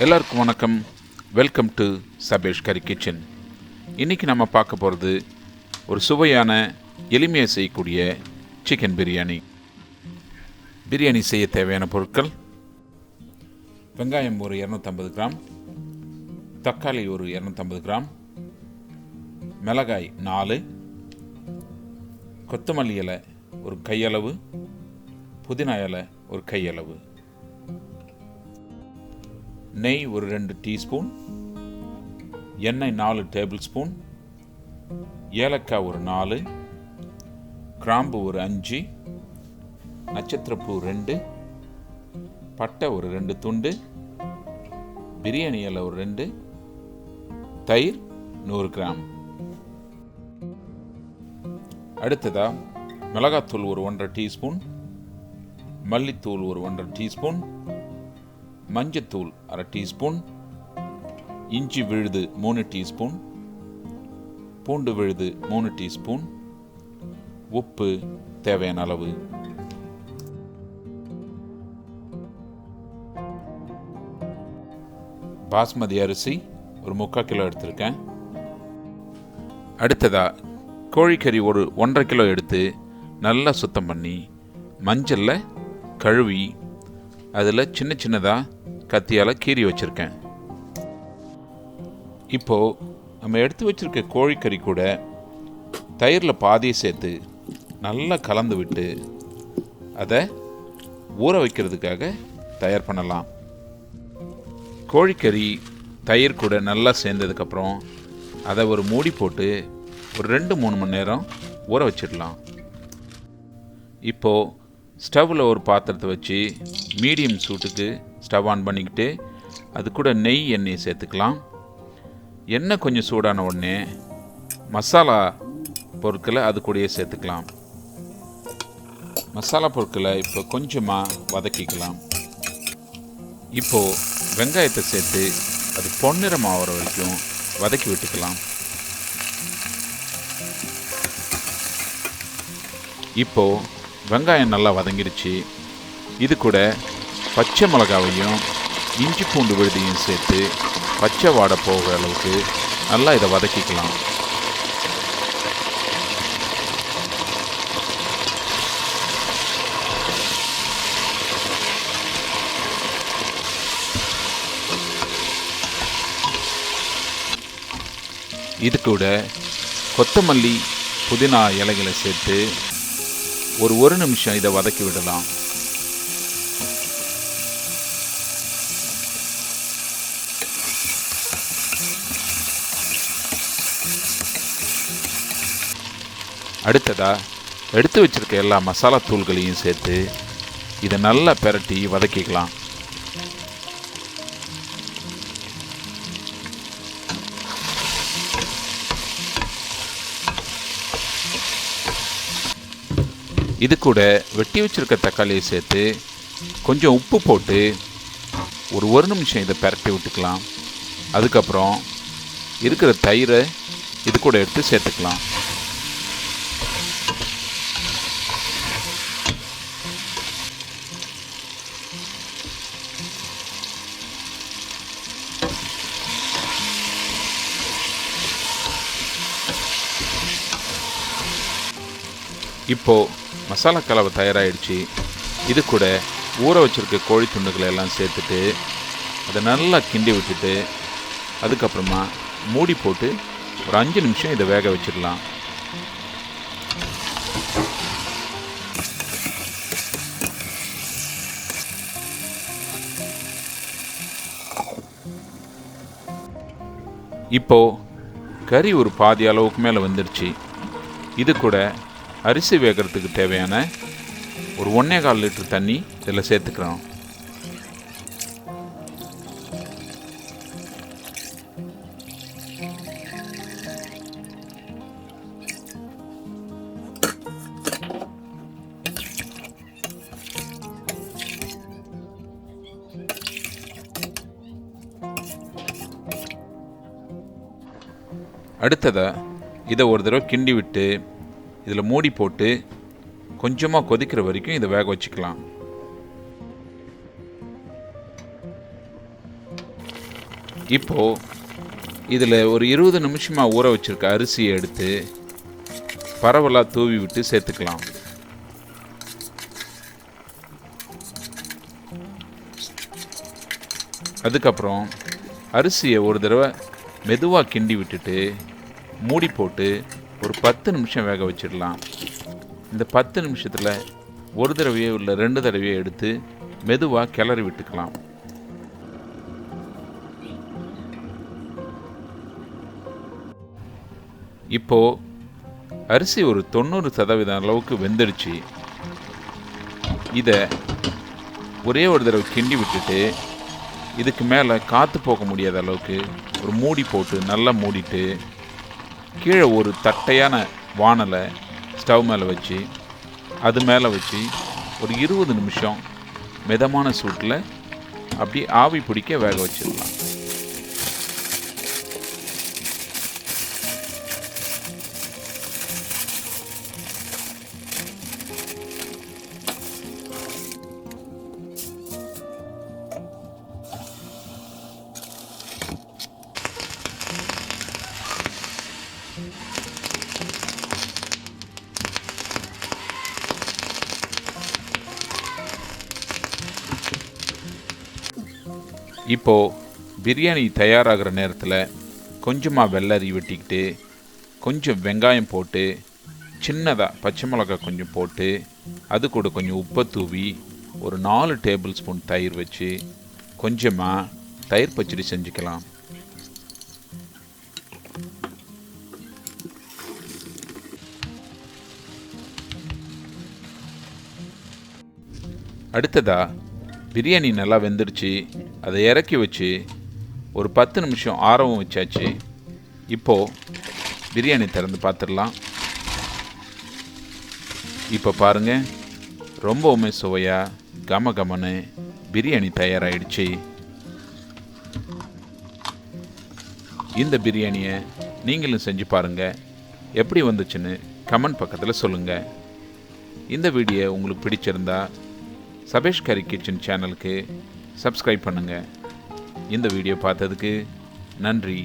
எல்லாருக்கும் வணக்கம். Welcome to Sabesh curry kitchen. இன்றைக்கி நம்ம பார்க்க போகிறது ஒரு சுவையான எளிமையாக செய்யக்கூடிய சிக்கன் பிரியாணி. பிரியாணி செய்ய தேவையான பொருட்கள்: வெங்காயம் ஒரு 250 கிராம், தக்காளி ஒரு 250 கிராம், மிளகாய் 4, கொத்தமல்லி இலை ஒரு கையளவு, புதினா இலை ஒரு கையளவு, நெய் ஒரு 2 டீஸ்பூன், எண்ணெய் 4 டேபிள் ஸ்பூன், ஏலக்காய் ஒரு 4, கிராம்பு ஒரு 5, நட்சத்திரப்பூ 2, பட்டை ஒரு 2 துண்டு, பிரியாணி இலை ஒரு 2, தயிர் 100 கிராம். அடுத்ததா மிளகாத்தூள் ஒரு 1.5 டீஸ்பூன், மல்லித்தூள் ஒரு 1.5 டீஸ்பூன், மஞ்சத்தூள் 1/2 டீஸ்பூன், இஞ்சி விழுது 3 டீஸ்பூன், பூண்டு விழுது 3 டீஸ்பூன், உப்பு தேவையான அளவு. பாஸ்மதி அரிசி ஒரு 3/4 கிலோ எடுத்திருக்கேன். அடுத்ததா கோழிக்கறி ஒரு 1.5 கிலோ எடுத்து நல்லா சுத்தம் பண்ணி மஞ்சளில் கழுவி அதில் சின்ன சின்னதாக கத்தியால் கீறி வச்சுருக்கேன். இப்போது நம்ம எடுத்து வச்சுருக்க கோழிக்கறி கூட தயிரில் பாதியை சேர்த்து நல்லா கலந்து விட்டு அதை ஊற வைக்கிறதுக்காக தயார் பண்ணலாம். கோழிக்கறி தயிர் கூட நல்லா சேர்ந்ததுக்கப்புறம் அதை ஒரு மூடி போட்டு ஒரு 2-3 மணி நேரம் ஊற வச்சிடலாம். இப்போது ஸ்டவ்வில் ஒரு பாத்திரத்தை வச்சு மீடியம் சூட்டுக்கு ஸ்டவ் ஆன் பண்ணிக்கிட்டு அது கூட நெய் எண்ணெயை சேர்த்துக்கலாம். எண்ணெய் கொஞ்சம் சூடான உடனே மசாலா பொருட்களை அது கூடயே சேர்த்துக்கலாம். மசாலா பொருட்களை இப்போ கொஞ்சமாக வதக்கிக்கலாம். இப்போது வெங்காயத்தை சேர்த்து அது பொன்னிறம் ஆகிற வரைக்கும் வதக்கி விட்டுக்கலாம். இப்போது வெங்காயம் நல்லா வதங்கிடுச்சு. இது கூட பச்சை மிளகாவையும் இஞ்சி பூண்டு விழுதையும் சேர்த்து பச்சை வாடை போகிற அளவுக்கு நல்லா இதை வதக்கிக்கலாம். இது கூட கொத்தமல்லி புதினா இலைகளை சேர்த்து ஒரு நிமிஷம் இதை வதக்கி விடலாம். அடுத்ததா எடுத்து வச்சிருக்க எல்லா மசாலா தூள்களையும் சேர்த்து இதை நல்லா பிரட்டி வதக்கிக்கலாம். இது கூட வெட்டி வச்சிருக்க தக்காளியை சேர்த்து கொஞ்சம் உப்பு போட்டு ஒரு நிமிஷம் இதை பிரட்டி விட்டுக்கலாம். அதுக்கப்புறம் இருக்கிற தயிரை இது கூட எடுத்து சேர்த்துக்கலாம். இப்போது மசாலா கலவை தயாராகிடுச்சு. இது கூட ஊற வச்சுருக்க கோழி துண்டுகளை எல்லாம் சேர்த்துட்டு அதை நல்லா கிண்டி விட்டுட்டு அதுக்கப்புறமா மூடி போட்டு ஒரு 5 நிமிஷம் இதை வேக வச்சிடலாம். இப்போது கறி ஒரு பாதி அளவுக்கு மேலே வந்துடுச்சு. இது கூட அரிசி வேகிறதுக்கு தேவையான ஒரு 1.25 லிட்டர் தண்ணி இதில் சேர்த்துக்கிறோம். அடுத்ததாக இதை ஒரு தடவை கிண்டி விட்டு இதில் மூடி போட்டு கொஞ்சமாக கொதிக்கிற வரைக்கும் இதை வேக வச்சுக்கலாம். இப்போது இதில் ஒரு 20 நிமிஷமாக ஊற வச்சுருக்க அரிசியை எடுத்து பரவலாக தூவி விட்டு சேர்த்துக்கலாம். அதுக்கப்புறம் அரிசியை ஒரு தடவை மெதுவாக கிண்டி விட்டுட்டு மூடி போட்டு ஒரு 10 நிமிஷம் வேக வச்சிடலாம். இந்த 10 நிமிஷத்தில் ஒரு தடவையோ இல்லை 2 தடவையோ எடுத்து மெதுவாக கிளறி விட்டுக்கலாம். இப்போது அரிசி ஒரு 90% அளவுக்கு வெந்துடுச்சு. இதை ஒரே ஒரு தடவை கிண்டி விட்டுட்டு இதுக்கு மேலே காற்று போக முடியாத அளவுக்கு ஒரு மூடி போட்டு நல்லா மூடிட்டு கீழே ஒரு தட்டையான வானலை ஸ்டவ் மேலே வச்சு அது மேலே வச்சு ஒரு 20 நிமிஷம் மிதமான சூட்டில் அப்படி ஆவி பிடிக்க வேக வச்சிடலாம். இப்போது பிரியாணி தயாராகிற நேரத்தில் கொஞ்சமாக வெள்ளரி வெட்டிக்கிட்டு கொஞ்சம் வெங்காயம் போட்டு சின்னதாக பச்சை மிளகாய் கொஞ்சம் போட்டு அது கூட கொஞ்சம் உப்பை தூவி ஒரு 4 டேபிள் ஸ்பூன் தயிர் வச்சு கொஞ்சமாக தயிர் பச்சடி செஞ்சுக்கலாம். அடுத்ததாக பிரியாணி நல்லா வெந்துடுச்சு. அதை இறக்கி வச்சு ஒரு 10 நிமிஷம் ஆறவும் வச்சாச்சு. இப்போது பிரியாணி திறந்து பார்த்துடலாம். இப்போ பாருங்கள், ரொம்பவுமே சுவையாக கம கமன்னு பிரியாணி தயாராகிடுச்சு. இந்த பிரியாணியை நீங்களும் செஞ்சு பாருங்கள். எப்படி வந்துச்சுன்னு கமெண்ட் பக்கத்தில் சொல்லுங்கள். இந்த வீடியோ உங்களுக்கு பிடிச்சிருந்தா சபேஷ் கரி கிச்சன் சேனலுக்கு சப்ஸ்கிரைப் பண்ணுங்கள். இந்த வீடியோ பார்த்ததுக்கு நன்றி.